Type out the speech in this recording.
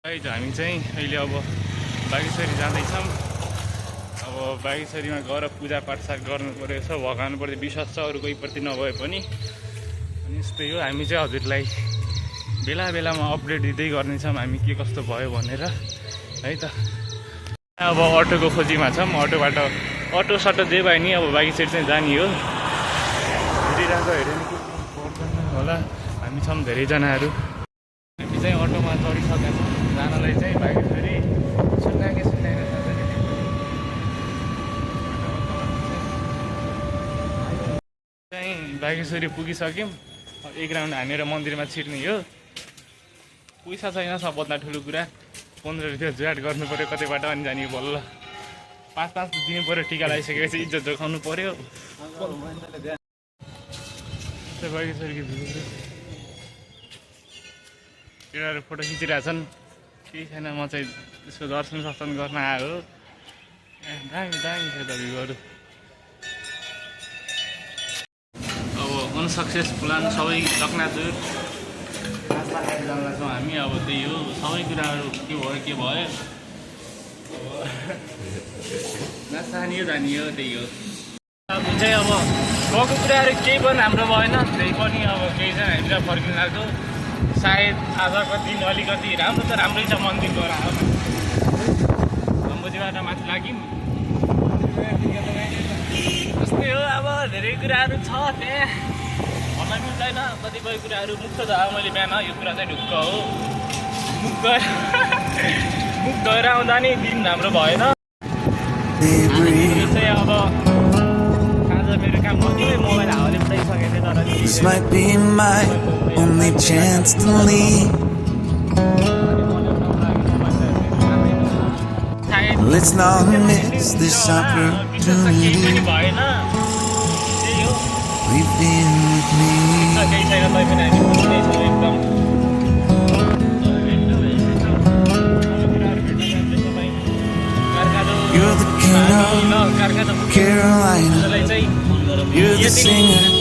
हामी चाहिँ अहिले अब बागेश्वरी जाँदैछौँ। अब बागेश्वरीमा गएर पूजापाठ गर्नु पऱ्यो, यसो भगवान्प्रति विश्वास छ, अरू कोहीप्रति नभए पनि। अनि यस्तै हो, हामी चाहिँ हजुरलाई बेला बेलामा अपडेट दिँदै गर्नेछौँ हामी के कस्तो भयो भनेर है त। अब अटोको खोजीमा छौँ, अटो सटो जे भयो नि अब बागेश्वरी चाहिँ जाने हो। हेरिरहेको हेऱ्यो नि पर्दैन होला, हामी छौँ धेरैजनाहरू। हामी चाहिँ अटोमा चढिसकेका छौँ जानलाई चाहिँ बागेश्वरी सुन्नाके चाहिँ बागेश्वरी पुगिसक्यौँ। एक राउन्ड हानेर मन्दिरमा छिर्ने हो। पैसा छैन सबभन्दा ठुलो कुरा, 15 रुपियाँ जुवाट गर्नु पऱ्यो कतैबाट अनि जाने बल्ल। 5-5 दिनु पऱ्यो, टिका लगाइसकेपछि इज्जत जोगाउनु पऱ्यो। बागेश्वरीको केटाहरू फोटो खिचिरहेछन्, केही छैन। म चाहिँ त्यसको दर्शन गर्न आयो। दामी दामी छ त भ्यूहरू। अब अनसक्सेस प्लान सबै चकनाचुर जान्छौँ हामी। अब त्यही हो, सबै कुराहरू के भयो नसानी हो जानी हो, त्यही हो। अब चाहिँ अब गएको कुराहरू केही पनि हाम्रो भएन, त्यही पनि अब केही छैन, हामीलाई फर्किन लाग्छ। सायद आजको दिन अलिकति राम्रो त राम्रै छ, मन्दिर गएर आयो अम्बुजीबाट माथि लाग्यौँ। जस्तै हो, अब धेरै कुराहरू छ त्यहाँ भन्न मिल्दैन। कतिपय कुराहरू मुक्त छ। मैले बिहान यो कुरा चाहिँ ढुक्क हो, मुख गएर आउँदा नि दिन राम्रो भएन। चाहिँ अब आज मेरो काम कतिपय मोबाइल हावाले उठाइसकेको थिएँ, तर This might be my only chance to leave. Let's not miss this opportunity. We've been with me. You're the king of Carolina. You're the singer